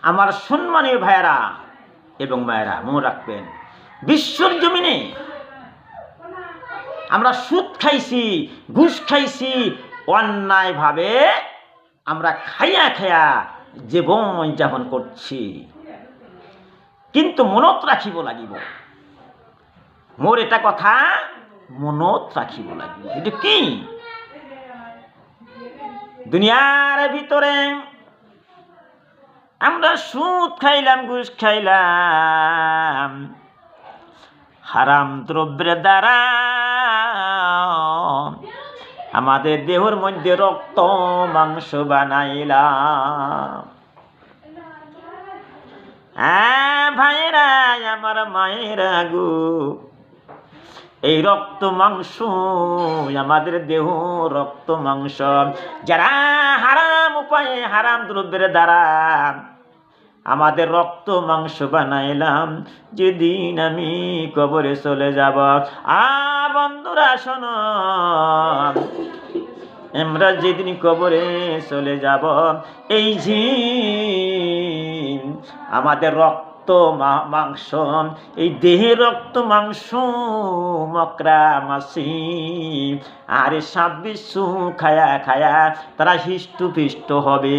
আমার সম্মানীয় ভাইয়েরা এবং মায়েরা, মনে রাখবেন, বিশ্বর জমিনে আমরা সুদ খাইছি, ঘুষ খাইছি, অন্যায়ভাবে আমরা খাইয়া খাইয়া জীবন যাপন করছি। কিন্তু মনত রাখিব লাগিব, মোর এটা কথা মনত রাখিব লাগিব। এটা কি? দুনিয়ার ভিতরে আমরা সুদ খাইলাম, ঘুষ খাইলাম, হারাম দ্রব্যের দ্বারা আমাদের দেহর মধ্যে রক্ত মাংস বানাইলাম। ভাইরা আমার, মায়েরা গো, এই রক্ত মাংস আমাদের দেহ, রক্ত মাংস যারা হারাম উপায়ে, হারাম দ্রব্যের দ্বারা আমাদের রক্ত মাংস বানাইলাম, যেদিন আমি কবরে চলে যাব, বন্ধুরা শোনো, আমরা যেদিন কবরে চলে যাব, এই যে আমাদের রক্ত মাংস, এই দেহে রক্ত মাংস মকরা মাসি আর সাপ বিচ্ছু খায়া খায়া তারা হিষ্টু পিষ্ট হবে।